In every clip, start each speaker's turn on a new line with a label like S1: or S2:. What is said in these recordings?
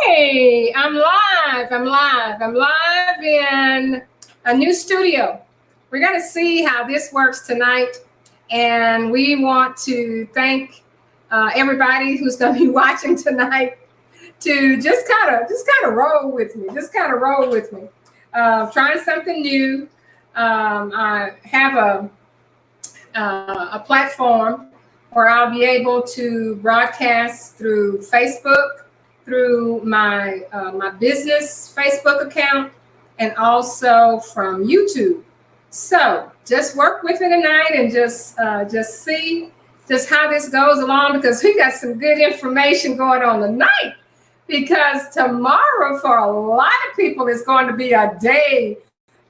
S1: Hey, I'm live. I'm live in a new studio. We're going to see how this works tonight. And we want to thank everybody who's going to be watching tonight to just kind of roll with me. Just kind of roll with me. Trying something new. I have a platform where I'll be able to broadcast through Facebook, through my business Facebook account, and also from YouTube. So just work with me tonight and just see just how this goes along, because we got some good information going on tonight. Because tomorrow, for a lot of people, is going to be a day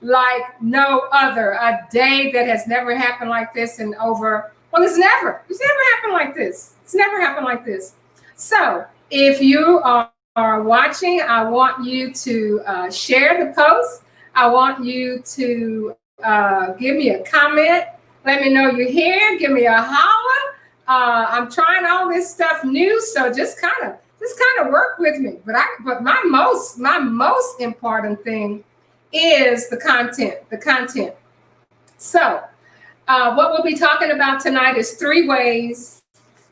S1: like no other, a day that has never happened like this in over, well, it's never happened like this. It's never happened like this. So if you are watching, I want you to share the post. I want you to give me a comment. Let me know you're here. Give me a holler. I'm trying all this stuff new, so just kind of work with me. But my most important thing is the content. The content. So what we'll be talking about tonight is 3 ways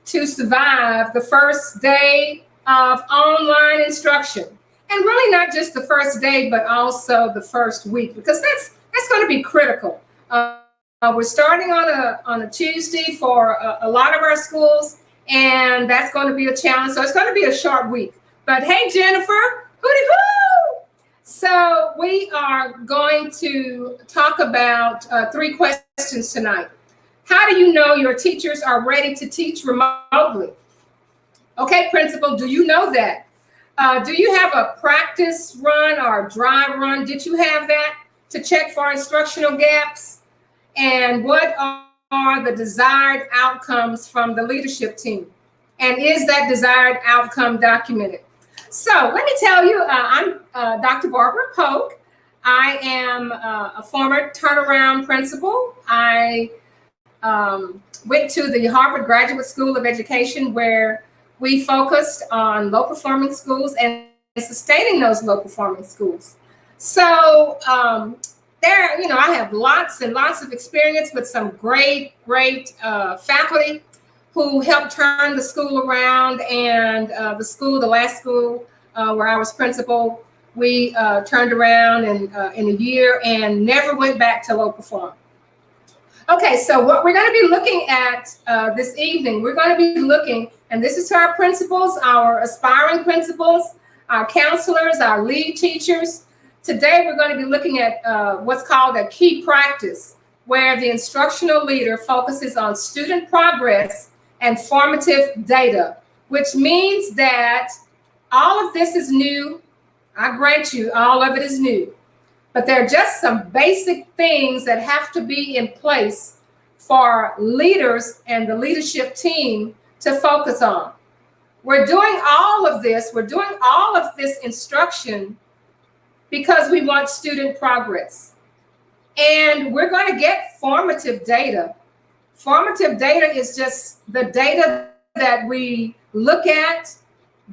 S1: to survive the first day of online instruction. And really not just the first day, but also the first week, because that's going to be critical. We're starting on a Tuesday for a lot of our schools, and that's going to be a challenge. So it's going to be a short week. But hey, Jennifer, hooty hoo! So we are going to talk about 3 questions tonight. How do you know your teachers are ready to teach remotely? Okay, principal, do you know that? Do you have a practice run or dry run? Did you have that to check for instructional gaps? And what are the desired outcomes from the leadership team? And is that desired outcome documented? So let me tell you, I'm Dr. Barbara Polk. I am a former turnaround principal. I went to the Harvard Graduate School of Education, where we focused on low performing schools and sustaining those low performing schools. So I have lots and lots of experience with some great faculty who helped turn the school around. And the last school where I was principal, we turned around in a year and never went back to low perform. Okay, so what we're going to be looking at this evening, we're going to be looking, and this is to our principals, our aspiring principals, our counselors, our lead teachers. Today, we're going to be looking at what's called a key practice, where the instructional leader focuses on student progress and formative data, which means that all of this is new. I grant you, all of it is new. But there are just some basic things that have to be in place for leaders and the leadership team to focus on. We're doing all of this instruction because we want student progress. And we're going to get formative data. Formative data is just the data that we look at,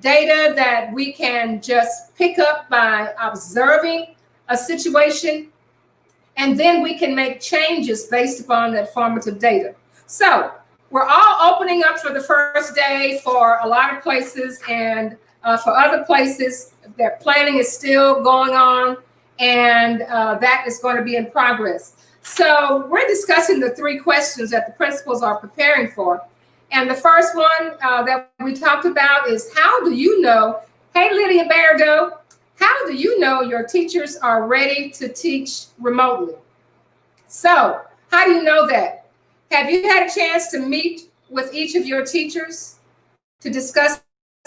S1: data that we can just pick up by observing a situation, and then we can make changes based upon that formative data. So we're all opening up for the first day for a lot of places, and for other places, their planning is still going on, and that is going to be in progress. So we're discussing the 3 questions that the principals are preparing for. And the first one that we talked about is, how do you know, hey, Lydia Bairdo, how do you know your teachers are ready to teach remotely? So how do you know that? Have you had a chance to meet with each of your teachers to discuss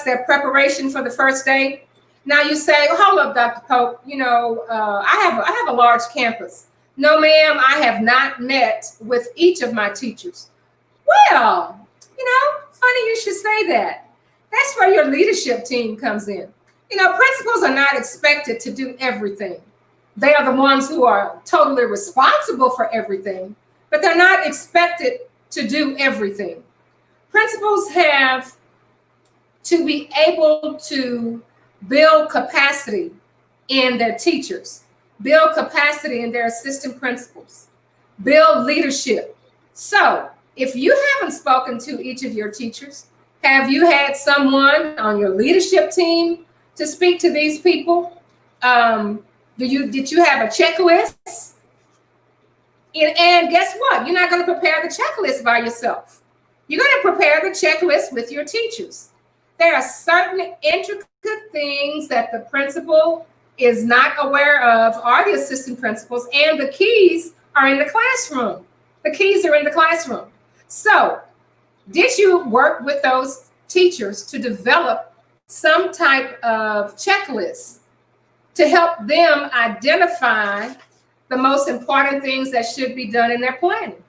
S1: their preparation for the first day? Now you say, well, hold up, Dr. Pope, I have a large campus. No, ma'am, I have not met with each of my teachers. Well, funny you should say that. That's where your leadership team comes in. Principals are not expected to do everything. They are the ones who are totally responsible for everything, but they're not expected to do everything. Principals have to be able to build capacity in their teachers, build capacity in their assistant principals, build leadership. So if you haven't spoken to each of your teachers, have you had someone on your leadership team to speak to these people? Did you have a checklist? And guess what? You're not going to prepare the checklist by yourself. You're going to prepare the checklist with your teachers. There are certain intricate things that the principal is not aware of, or the assistant principals, and the keys are in the classroom. The keys are in the classroom. So, did you work with those teachers to develop some type of checklist to help them identify the most important things that should be done in their planning?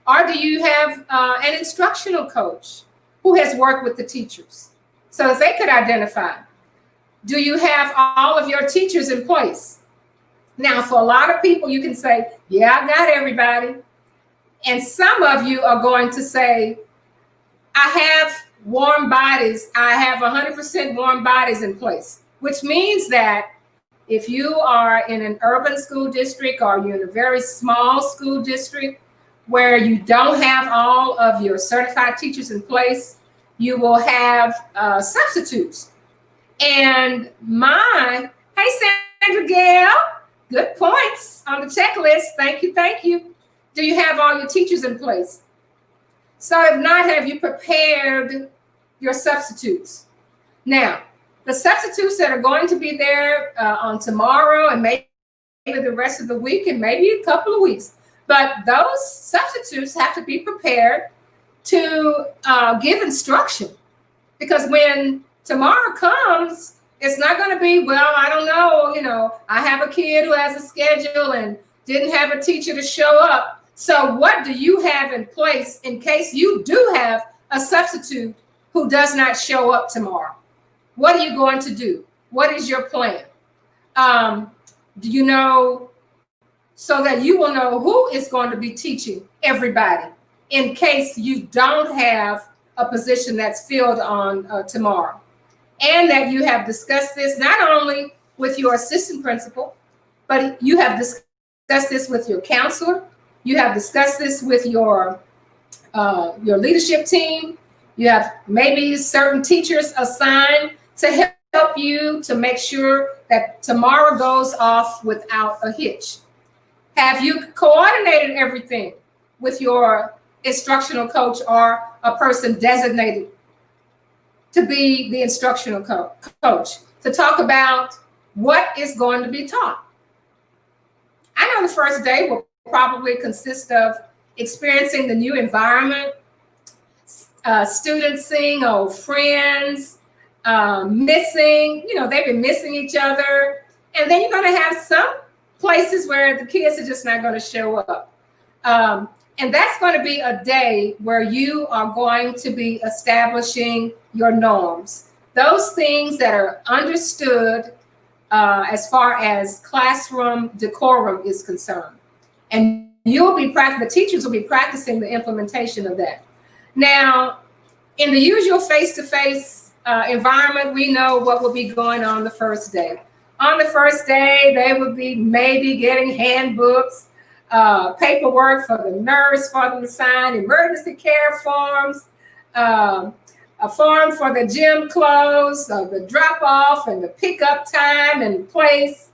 S1: Or do you have an instructional coach who has worked with the teachers so that they could identify? Do you have all of your teachers in place? Now, for a lot of people, you can say, yeah, I got everybody. And some of you are going to say, I have warm bodies. I have 100% warm bodies in place, which means that if you are in an urban school district or you're in a very small school district where you don't have all of your certified teachers in place, you will have substitutes. And hey, Sandra Gale, good points on the checklist. Thank you, thank you. Do you have all your teachers in place? So if not, have you prepared your substitutes? Now, the substitutes that are going to be there on tomorrow and maybe the rest of the week and maybe a couple of weeks, but those substitutes have to be prepared to give instruction. Because when tomorrow comes, it's not going to be, well, I don't know, I have a kid who has a schedule and didn't have a teacher to show up. So what do you have in place in case you do have a substitute who does not show up tomorrow? What are you going to do? What is your plan? Do you know, so that you will know who is going to be teaching everybody in case you don't have a position that's filled on tomorrow? And that you have discussed this not only with your assistant principal, but you have discussed this with your counselor. You have discussed this with your leadership team. You have maybe certain teachers assigned to help you to make sure that tomorrow goes off without a hitch. Have you coordinated everything with your instructional coach or a person designated to be the instructional coach to talk about what is going to be taught? I know the first day will probably consist of experiencing the new environment, students seeing old friends, missing, they've been missing each other. And then you're going to have some places where the kids are just not going to show up. And that's going to be a day where you are going to be establishing your norms. Those things that are understood as far as classroom decorum is concerned. And the teachers will be practicing the implementation of that. Now, in the usual face-to-face environment, we know what will be going on the first day. On the first day, they will be maybe getting handbooks, paperwork for the nurse for them to sign, emergency care forms, a form for the gym clothes, the drop-off and the pickup time and place.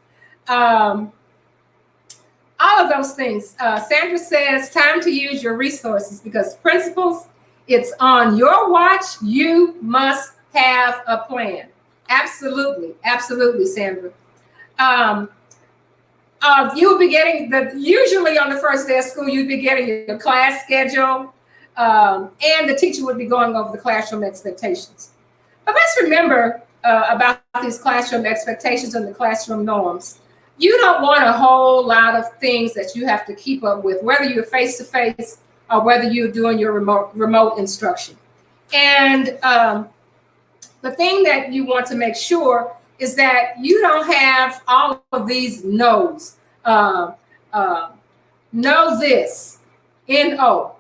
S1: All of those things. Sandra says, time to use your resources because principals, it's on your watch. You must have a plan. Absolutely. Absolutely, Sandra. You'll be getting usually on the first day of school, you'll be getting your class schedule, and the teacher would be going over the classroom expectations. But let's remember about these classroom expectations and the classroom norms. You don't want a whole lot of things that you have to keep up with, whether you're face-to-face or whether you're doing your remote instruction. And the thing that you want to make sure is that you don't have all of these no's. Know this, N-O.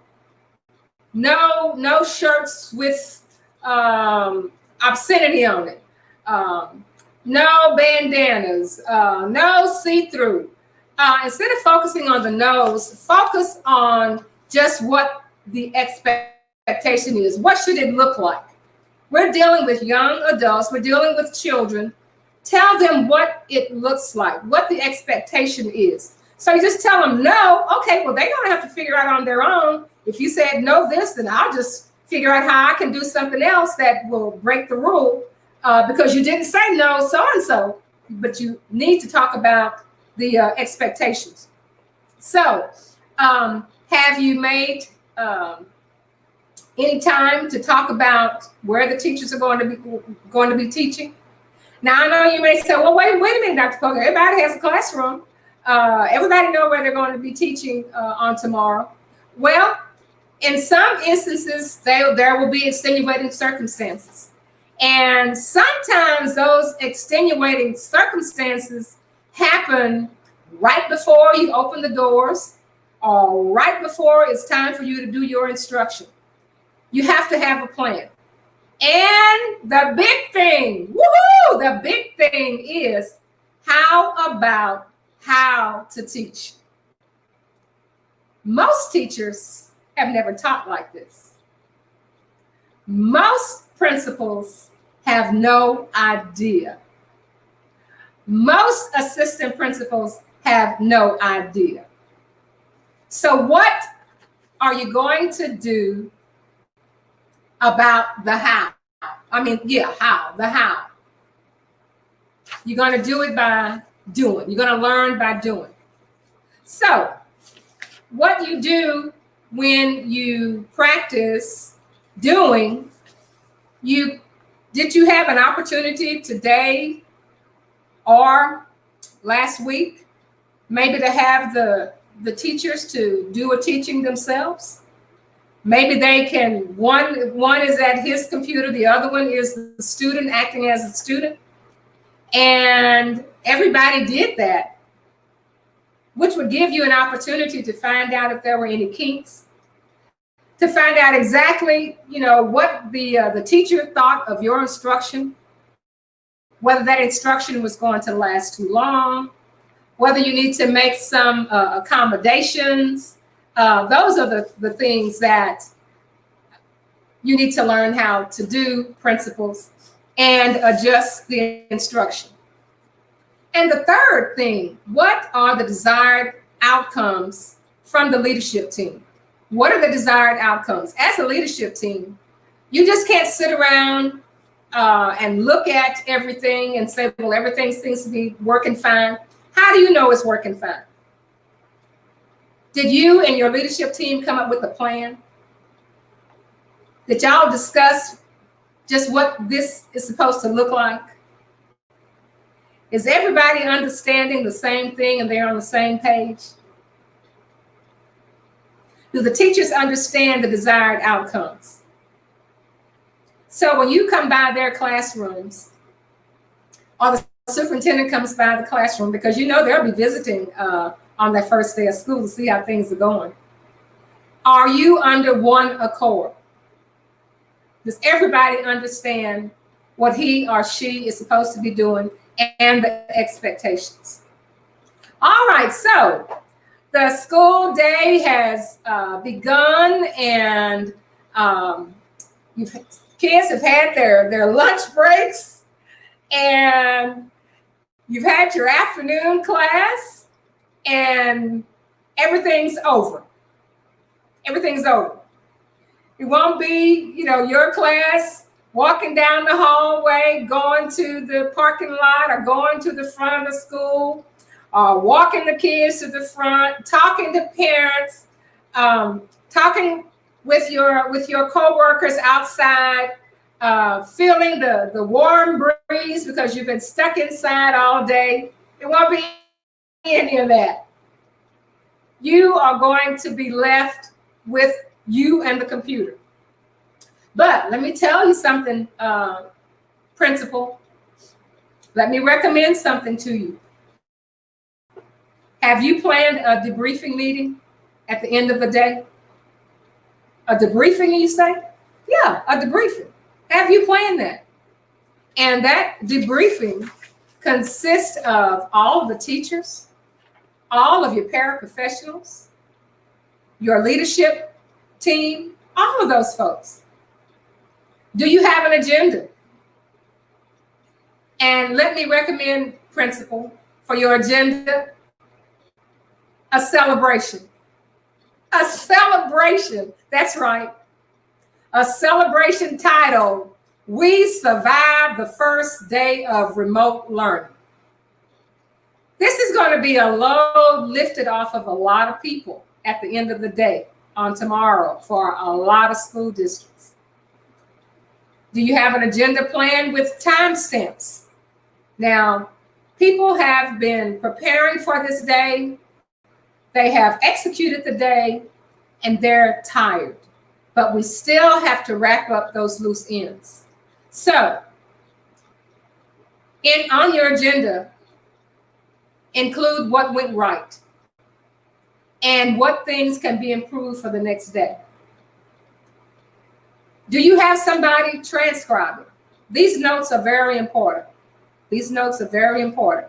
S1: No shirts with obscenity on it. no bandanas, no see-through. Instead of focusing on the no's, focus on just what the expectation is. What should it look like? We're dealing with young adults. We're dealing with children. Tell them what it looks like, what the expectation is. So you just tell them no. Okay, well, they're going to have to figure out on their own. If you said no this, then I'll just figure out how I can do something else that will break the rule because you didn't say no so-and-so. But you need to talk about the expectations. So have you made any time to talk about where the teachers are going to be teaching? Now, I know you may say, well, wait a minute, Dr. Pogue, everybody has a classroom. Everybody know where they're going to be teaching on tomorrow. Well, in some instances, there will be extenuating circumstances. And sometimes those extenuating circumstances happen right before you open the doors or right before it's time for you to do your instruction. You have to have a plan. And the big thing, woohoo, the big thing is how about how to teach? Most teachers have never taught like this. Most principals have no idea. Most assistant principals have no idea. So what are you going to do about the how? The how. You're going to do it by doing. You're going to learn by doing. So what you do when you practice doing, did you have an opportunity today or last week maybe to have the teachers to do a teaching themselves? Maybe they can, one is at his computer, the other one is the student acting as a student. And everybody did that, which would give you an opportunity to find out if there were any kinks, to find out exactly, what the teacher thought of your instruction, whether that instruction was going to last too long, whether you need to make some accommodations. Those are the things that you need to learn how to do, principals, and adjust the instruction. And the third thing, what are the desired outcomes from the leadership team? What are the desired outcomes? As a leadership team, you just can't sit around and look at everything and say, well, everything seems to be working fine. How do you know it's working fine? Did you and your leadership team come up with a plan? Did y'all discuss just what this is supposed to look like? Is everybody understanding the same thing and they're on the same page? Do the teachers understand the desired outcomes? So when you come by their classrooms, or the superintendent comes by the classroom, because they'll be visiting on their first day of school to see how things are going. Are you under one accord? Does everybody understand what he or she is supposed to be doing and the expectations? All right, so the school day has begun, and kids have had their lunch breaks, and you've had your afternoon class, and everything's over. Everything's over. It won't be, your class walking down the hallway, going to the parking lot, or going to the front of the school, or walking the kids to the front, talking to parents, talking with your coworkers outside, feeling the warm breeze because you've been stuck inside all day. It won't be any of that. You are going to be left with you and the computer. But let me tell you something, principal. Let me recommend something to you. Have you planned a debriefing meeting at the end of the day? A debriefing, you say? Yeah, a debriefing. Have you planned that? And that debriefing consists of all of the teachers, all of your paraprofessionals, your leadership team, all of those folks. Do you have an agenda? And let me recommend, principal, for your agenda, a celebration. A celebration, that's right. A celebration titled, "We Survived the First Day of Remote Learning." This is going to be a load lifted off of a lot of people at the end of the day on tomorrow for a lot of school districts. Do you have an agenda plan with timestamps? Now, people have been preparing for this day. They have executed the day, and they're tired. But we still have to wrap up those loose ends. So, on your agenda, include what went right and what things can be improved for the next day. Do you have somebody transcribing? These notes are very important. These notes are very important.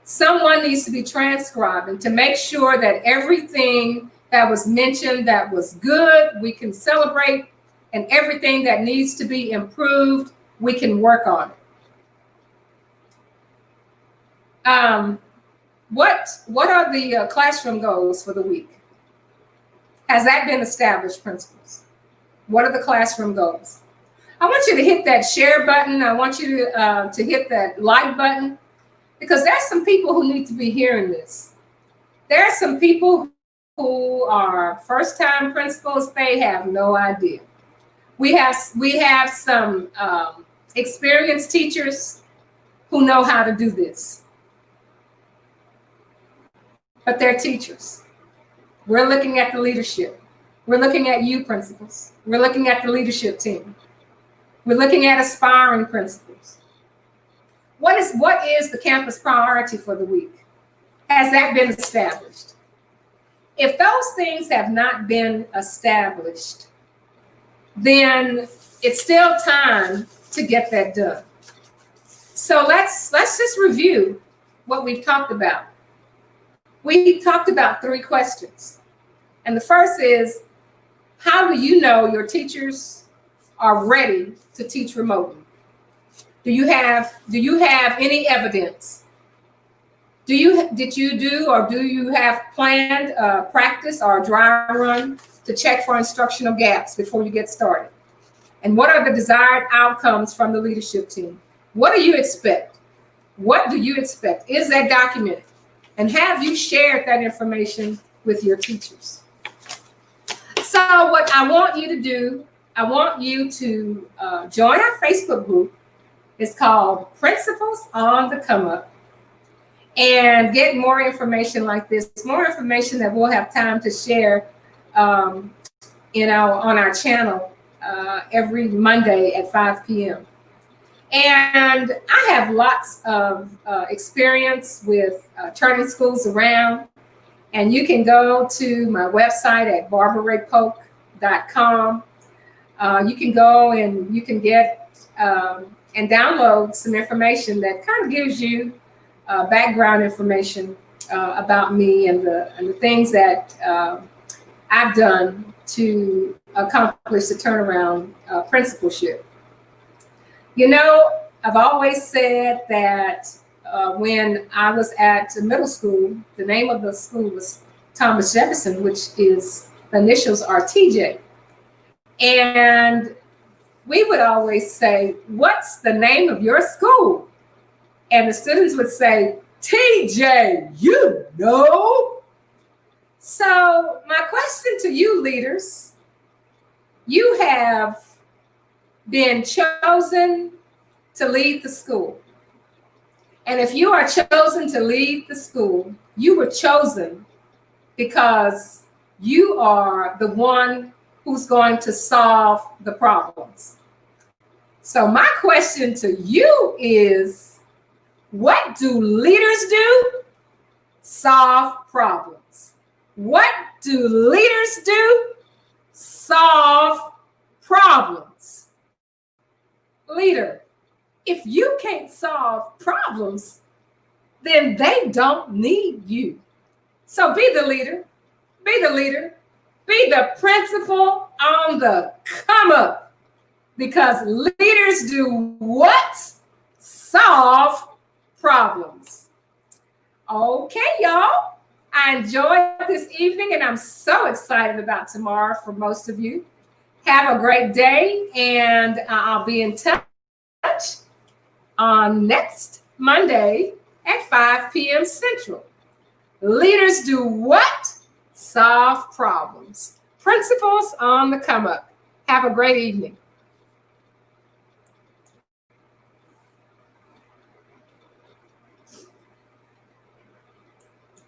S1: Someone needs to be transcribing to make sure that everything that was mentioned that was good, we can celebrate, and everything that needs to be improved, we can work on it. What are the classroom goals for the week? Has that been established, principals? What are the classroom goals? I want you to hit that share button. I want you to hit that like button, because there's some people who need to be hearing this. There are some people who are first-time principals. They have no idea. We have some experienced teachers who know how to do this, but they're teachers. We're looking at the leadership. We're looking at you, principals. We're looking at the leadership team. We're looking at aspiring principals. What is the campus priority for the week? Has that been established? If those things have not been established, then it's still time to get that done. So let's just review what we've talked about. We talked about 3 questions. And the first is, how do you know your teachers are ready to teach remotely? Do you have any evidence? Did you have planned practice or a dry run to check for instructional gaps before you get started? And what are the desired outcomes from the leadership team? What do you expect? What do you expect? Is that documented? And have you shared that information with your teachers? So what I want you to do, I want you to join our Facebook group. It's called Principals on the Come Up, and get more information like this, more information that we'll have time to share on our channel every Monday at 5 p.m. And I have lots of experience with turning schools around. And you can go to my website at barbararaypolk.com. You can go and you can get and download some information that kind of gives you background information about me and the things that I've done to accomplish the turnaround principalship. You know, I've always said that when I was at middle school, the name of the school was Thomas Jefferson, which is the initials are TJ. And we would always say, "What's the name of your school?" And the students would say, "TJ, you know." So my question to you leaders, you have been chosen to lead the school. And if you are chosen to lead the school, you were chosen because you are the one who's going to solve the problems. So my question to you is, what do leaders do? Solve problems. What do leaders do? Solve problems. Leader, if you can't solve problems, then they don't need you. So be the leader, be the leader, be the principal on the come up, because leaders do what? Solve problems. Okay, y'all. I enjoyed this evening, and I'm so excited about tomorrow for most of you. Have a great day, and I'll be in touch on next Monday at 5 p.m. Central. Leaders do what? Solve problems. Principals on the come up. Have a great evening.